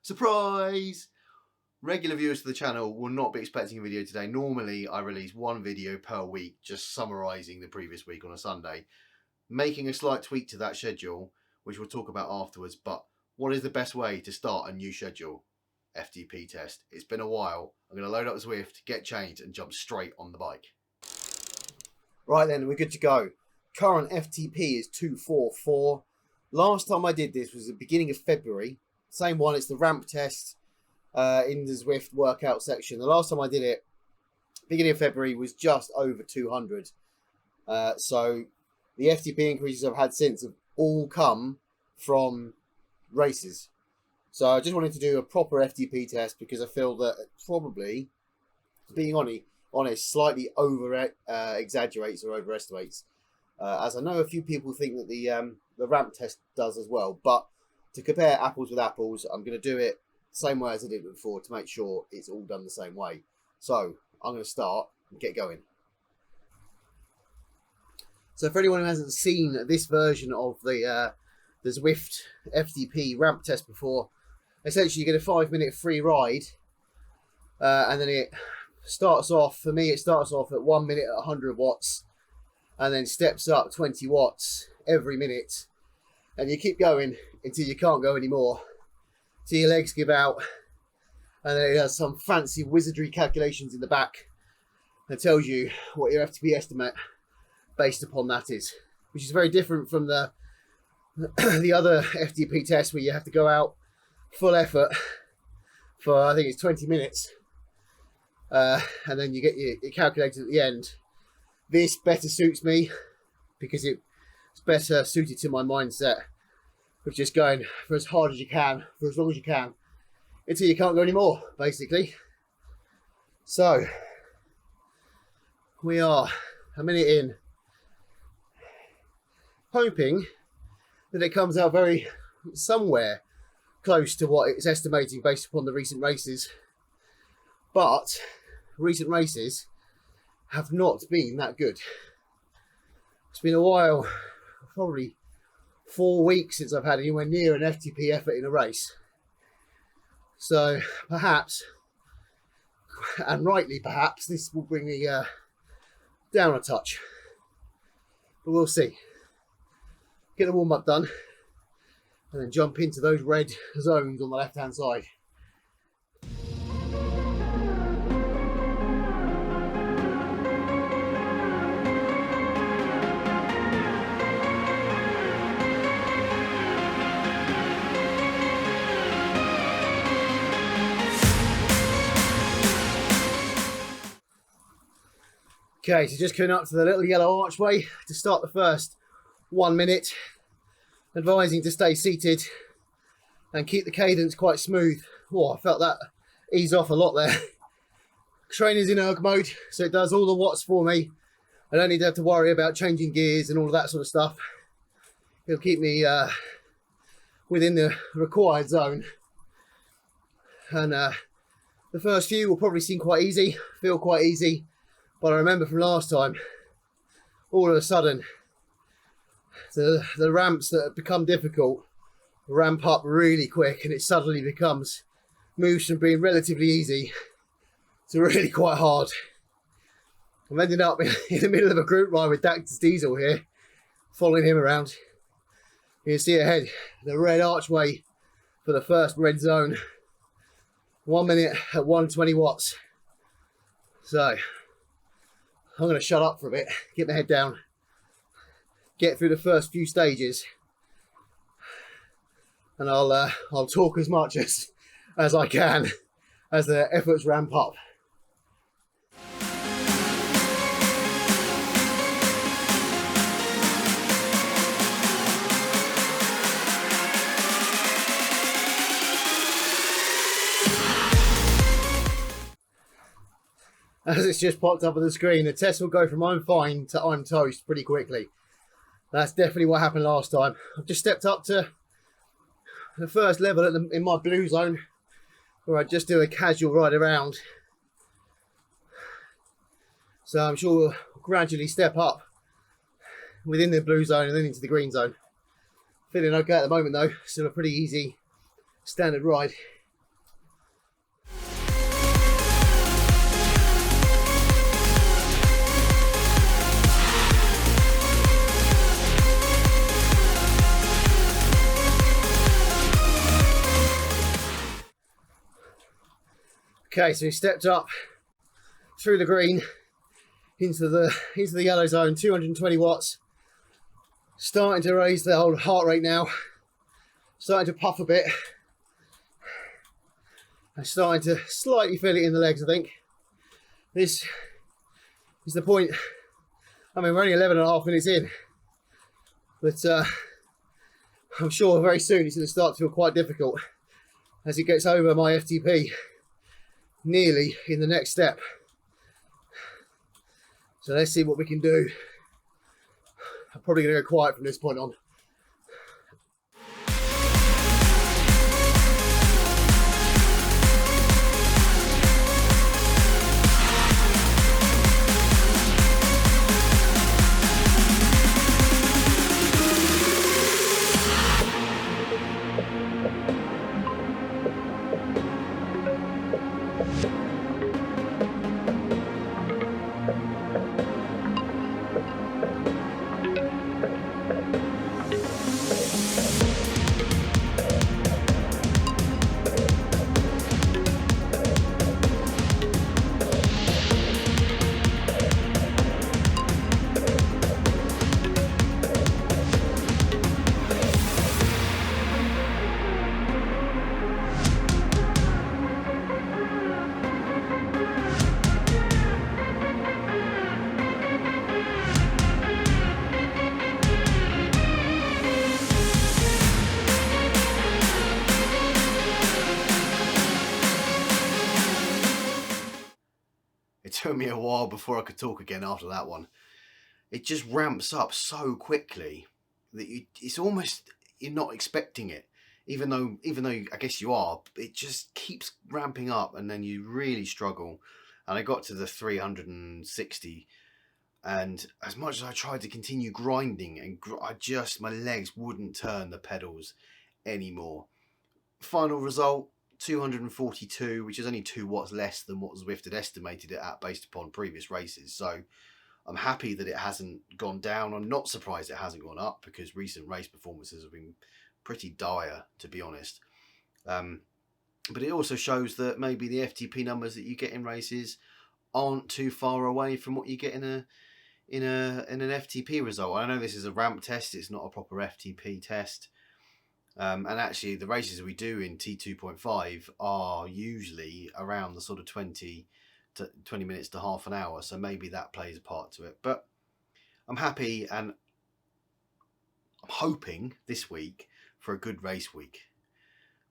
Surprise! Regular viewers to the channel will not be expecting a video today. Normally I release one video per week, just summarising the previous week on a Sunday. Making a slight tweak to that schedule, which we'll talk about afterwards, but what is the best way to start a new schedule? FTP test. It's been a while. I'm going to load up Zwift, get changed and jump straight on the bike. Right then, we're good to go. Current FTP is 244. Last time I did this was the beginning of February. Same one, it's the ramp test in the Zwift workout section. The last time I did it, beginning of February, was just over 200. So the FTP increases I've had since have all come from races. So I just wanted to do a proper FTP test because I feel that it probably, being honest, slightly over exaggerates or overestimates. As I know a few people think that the ramp test does as well, but to compare apples with apples, I'm going to do it the same way as I did it before to make sure it's all done the same way. So I'm going to start and get going. So for anyone who hasn't seen this version of the Zwift FTP ramp test before, essentially you get a 5-minute free ride, and then it starts off, for me it starts off at 1 minute at 100 watts and then steps up 20 watts every minute, and you keep going until you can't go anymore, till your legs give out, and then it has some fancy wizardry calculations in the back and tells you what your FTP estimate based upon that is, which is very different from the other FTP test where you have to go out full effort for, I think it's 20 minutes, and then you get it calculated at the end. This better suits me because it's better suited to my mindset of just going for as hard as you can, for as long as you can, until you can't go anymore, basically. So we are a minute in, hoping that it comes out somewhere close to what it's estimating based upon the recent races. But recent races have not been that good. It's been a while, probably 4 weeks since I've had anywhere near an FTP effort in a race. So perhaps, and rightly perhaps, this will bring me down a touch. But we'll see. Get the warm-up done and then jump into those red zones on the left-hand side. Okay, so just coming up to the little yellow archway to start the first 1 minute, advising to stay seated and keep the cadence quite smooth. Oh, I felt that ease off a lot there. Trainer's in erg mode, so it does all the watts for me. I don't need to have to worry about changing gears and all of that sort of stuff. It'll keep me within the required zone. And the first few will probably seem quite easy, feel quite easy. But I remember from last time, all of a sudden, the ramps that have become difficult ramp up really quick, and it suddenly moves from being relatively easy to really quite hard. I'm ending up in the middle of a group ride with Dax Diesel here, following him around. You can see ahead, the red archway for the first red zone. 1 minute at 120 watts. So I'm going to shut up for a bit, get my head down, get through the first few stages, and I'll talk as much as I can as the efforts ramp up. As it's just popped up on the screen, the test will go from I'm fine to I'm toast pretty quickly. That's definitely what happened last time. I've just stepped up to the first level in my blue zone, where I just do a casual ride around. So I'm sure we'll gradually step up within the blue zone and then into the green zone. Feeling okay at the moment though, still a pretty easy standard ride. Okay, so we stepped up through the green into the yellow zone, 220 watts. Starting to raise the old heart rate now. Starting to puff a bit. I'm starting to slightly feel it in the legs, I think. This is the point. I mean, we're only 11.5 minutes in, but I'm sure very soon it's going to start to feel quite difficult as it gets over my FTP nearly in the next step. So let's see what we can do. I'm probably going to go quiet from this point on. It took me a while before I could talk again after that one. It just ramps up so quickly that it's almost, you're not expecting it. Even though I guess you are, it just keeps ramping up and then you really struggle. And I got to the 360, and as much as I tried to continue grinding, and my legs wouldn't turn the pedals anymore. Final result, 242, which is only 2 watts less than what Zwift had estimated it at based upon previous races. So I'm happy that it hasn't gone down. I'm not surprised it hasn't gone up, because recent race performances have been pretty dire, to be honest. But it also shows that maybe the FTP numbers that you get in races aren't too far away from what you get in an FTP result. I know this is a ramp test; it's not a proper FTP test. And actually, the races we do in T2.5 are usually around the sort of 20 minutes to half an hour. So maybe that plays a part to it. But I'm happy, and I'm hoping this week for a good race week.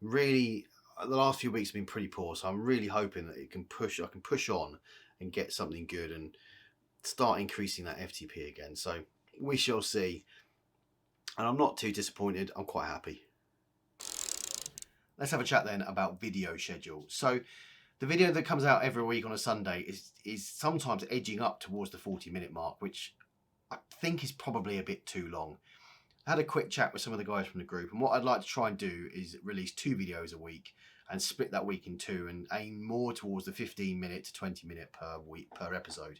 Really, the last few weeks have been pretty poor, so I'm really hoping that I can push on and get something good and start increasing that FTP again. So we shall see. And I'm not too disappointed. I'm quite happy. Let's have a chat then about video schedule. So the video that comes out every week on a Sunday is sometimes edging up towards the 40-minute mark, which I think is probably a bit too long. I had a quick chat with some of the guys from the group, and what I'd like to try and do is release 2 videos a week and split that week in 2 and aim more towards the 15-minute to 20-minute per episode.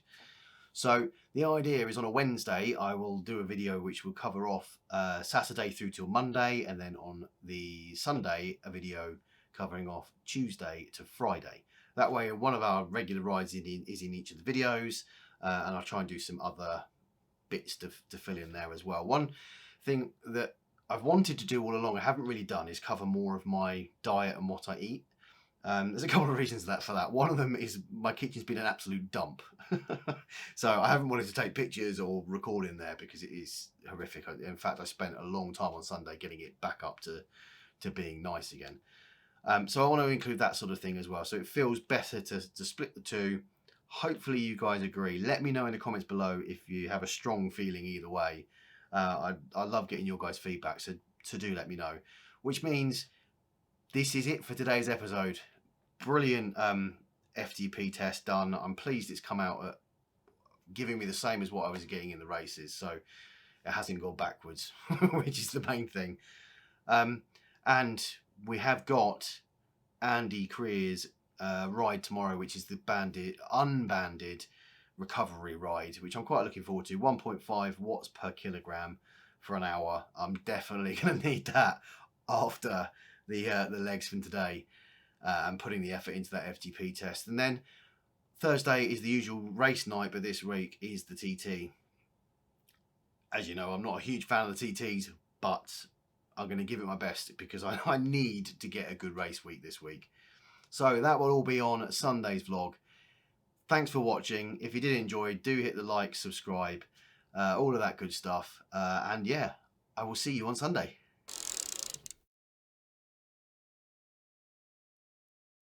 So the idea is on a Wednesday, I will do a video which will cover off Saturday through till Monday, and then on the Sunday, a video covering off Tuesday to Friday. That way, one of our regular rides is in each of the videos, and I'll try and do some other bits to fill in there as well. One thing that I've wanted to do all along, I haven't really done, is cover more of my diet and what I eat. There's a couple of reasons for that. One of them is my kitchen's been an absolute dump. So I haven't wanted to take pictures or record in there because it is horrific. In fact, I spent a long time on Sunday getting it back up to being nice again. So I want to include that sort of thing as well. So it feels better to split the 2. Hopefully you guys agree. Let me know in the comments below if you have a strong feeling either way. I love getting your guys' feedback, so do let me know. Which means this is it for today's episode. Brilliant FTP test done. I'm pleased it's come out at giving me the same as what I was getting in the races, so it hasn't gone backwards, which is the main thing. And we have got Andy Creer's ride tomorrow, which is the unbanded recovery ride, which I'm quite looking forward to. 1.5 watts per kilogram for an hour. I'm definitely going to need that after the legs from today. and putting the effort into that FTP test. And then Thursday is the usual race night, but this week is the TT. As you know, I'm not a huge fan of the TTs, but I'm going to give it my best because I need to get a good race week this week. So that will all be on Sunday's vlog. Thanks for watching. If you did enjoy, do hit the like, subscribe, all of that good stuff. And yeah, I will see you on Sunday.